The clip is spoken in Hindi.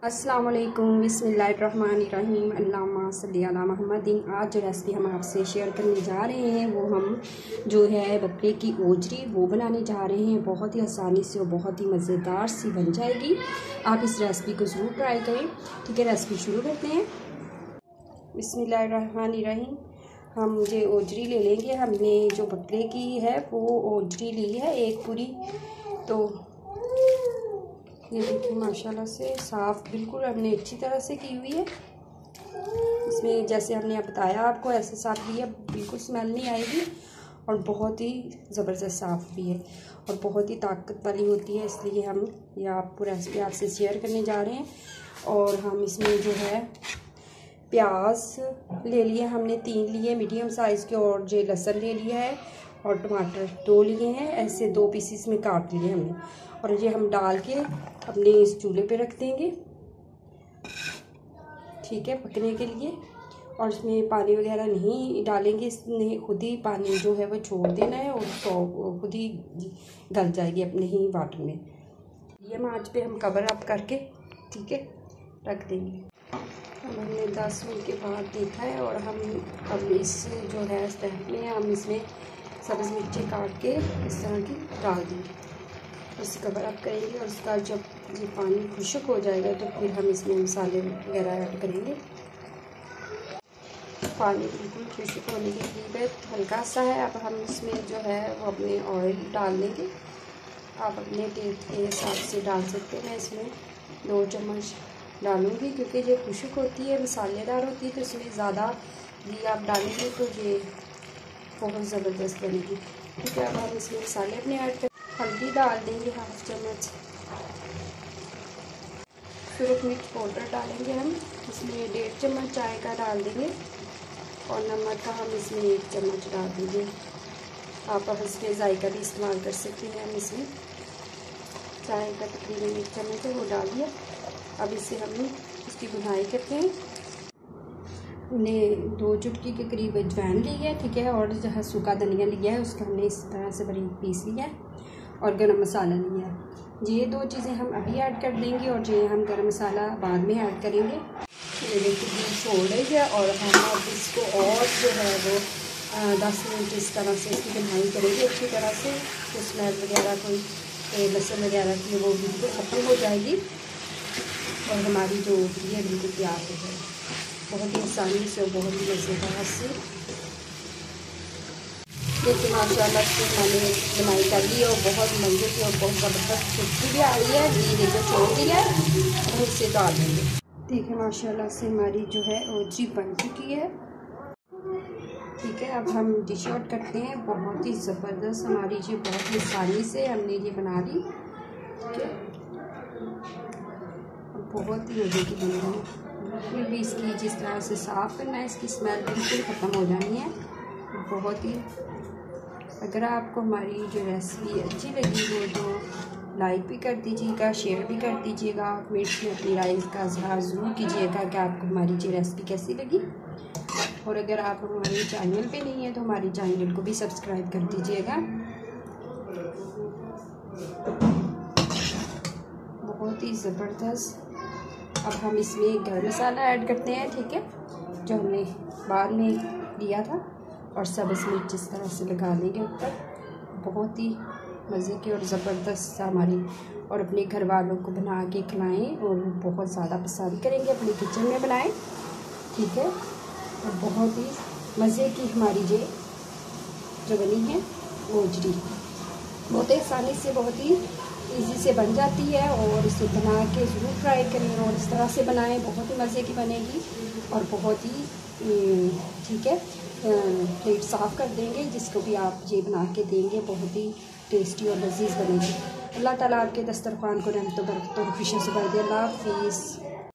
अस्सलाम वालेकुम बिस्मिल्लाहिर्रहमानिर्रहीम अल्लाहुम्मा सल्ली अला मुहम्मदिन। आज जो रेसिपी हम आपसे शेयर करने जा रहे हैं वो हम जो है बकरे की ओजरी वो बनाने जा रहे हैं। बहुत ही आसानी से और बहुत ही मज़ेदार सी बन जाएगी। आप इस रेसिपी को ज़रूर ट्राई करें। ठीक है, रेसिपी शुरू करते हैं। बिस्मिल्लाहिर्रहमानिर्रहीम। हम जो ओजरी ले लेंगे, हमने जो बकरे की है वो ओजरी ली है एक पूरी। तो ये देखिए माशाल्लाह से साफ़ बिल्कुल हमने अच्छी तरह से की हुई है। इसमें जैसे हमने बताया आपको ऐसे साफ़ की है, बिल्कुल स्मेल नहीं आएगी और बहुत ही ज़बरदस्त साफ़ भी है और बहुत ही ताकत वाली होती है। इसलिए हम ये आपको रेसिपी आपसे शेयर करने जा रहे हैं। और हम इसमें जो है प्याज ले लिए हमने 3 लिए मीडियम साइज़ के, और जो लहसुन ले लिया है और टमाटर 2 लिए हैं, ऐसे 2 पीसीस में काट लिए हमने। और ये हम डाल के अपने इस चूल्हे पे रख देंगे, ठीक है, पकने के लिए। और इसमें पानी वगैरह नहीं डालेंगे, इसने खुद ही पानी जो है वो छोड़ देना है और तो खुद ही गल जाएगी अपने ही वाटर में। ये आँच पे हम कवर अप करके ठीक है रख देंगे। हमने 10 मिनट के बाद देखा है और हम अब इस जो है स्टेप में हम इसमें सब्ज़ मिर्ची काट के इस तरह की डाल देंगे, उसे कवर अप करेंगे। और उसका जब ये पानी खुश्क हो जाएगा तो फिर हम इसमें मसाले वगैरह ऐड करेंगे। पानी बिल्कुल खुश्क होने के लिए हल्का सा है। अब हम इसमें जो है वो अपने ऑयल डाल देंगे। आप अपने टेस्ट के हिसाब से डाल सकते हैं। मैं इसमें 2 चम्मच डालूँगी क्योंकि ये खुश्क होती है, मसालेदार होती है, तो इसमें ज़्यादा घी आप डालेंगे तो ये बहुत ज़बरदस्त बनेगी। ठीक है, अब हम इसमें मसाले अपने ऐड कर हल्दी डाल देंगे 1/2 चम्मच, सुरख मिर्च पाउडर डालेंगे हम इसमें 1.5 चम्मच चाय का डाल देंगे। और नमक का हम इसमें 1 चम्मच डाल देंगे। आप इसमें जायका भी इस्तेमाल कर सकते हैं। हम इसमें चाय का तकरीबन 1 चम्मच है वो डाल दिया। अब इसे हम इसकी बुनाई करते हैं। हमने 2 चुटकी के करीब अजवाइन ली है, ठीक है, और जहाँ सूखा धनिया लिया है उसका हमने इस तरह से बारीक पीस लिया है, और गरम मसाला लिया है। ये 2 चीज़ें हम अभी ऐड कर देंगे और जो हम गरम मसाला बाद में ऐड करेंगे। ये देखिए छोड़ रही है और हम अब इसको और जो है वो 10 मिनट इस तरह से इसकी बुनाई करेंगे अच्छी तरह से। तो स्मेल वगैरह कोई लहसुन वगैरह की वो बिल्कुल ख़त्म हो जाएगी और हमारी जो ये बिल्कुल तैयार हो जाएगी बहुत ही आसानी से और बहुत ही मज़ेदार से। देखिए माशाल्लाह से मैंने बुनाई कर ली और बहुत मज़े की और बहुत ज़बरदस्त खुशबू भी आ रही है। ये देखो छोड़ दिया है और इसे डाल देंगे। देखिए माशाल्लाह से हमारी जो है ओजरी बन चुकी है। ठीक है, अब हम डिश आउट करते हैं। बहुत ही ज़बरदस्त हमारी ये बहुत ही आसानी से हमने ये बना ली। ठीक है, बहुत ही मज़े की बन रही है। बिल्कुल भी इसकी जिस तरह से साफ़ करना है, इसकी स्मेल बिल्कुल ख़त्म हो जानी है। बहुत ही, अगर आपको हमारी जो रेसिपी अच्छी लगी हो तो लाइक भी कर दीजिएगा, शेयर भी कर दीजिएगा। कमेंट्स में अपनी राय का इज़हार ज़रूर कीजिएगा कि आपको हमारी ये रेसिपी कैसी लगी। और अगर आप हमारे चैनल पे नहीं है तो हमारे चैनल को भी सब्सक्राइब कर दीजिएगा। बहुत ही ज़बरदस्त। अब हम इसमें गरम मसाला ऐड करते हैं, ठीक है, जो हमने बाद में लिया था, और सब्ज़ मिर्च इस तरह से लगा देंगे ऊपर। बहुत ही मज़े की और ज़बरदस्त हमारी, और अपने घर वालों को बना के खिलाएँ और बहुत ज़्यादा पसंद करेंगे, अपने किचन में बनाएं। ठीक है, और बहुत ही मज़े की हमारी ये जो बनी है ओजरी बहुत ही आसानी से बहुत ही इजी से बन जाती है। और इसे बना के ज़रूर ट्राई करें और इस तरह से बनाएं, बहुत ही मज़े की बनेगी और बहुत ही ठीक है प्लेट साफ़ कर देंगे। जिसको भी आप ये बना के देंगे बहुत ही टेस्टी और लजीज बनेगी। अल्लाह ताला आपके दस्तरखान को रहमतों बरकतों और खुशियों से भर दे। अल्लाह हाफ़िज़।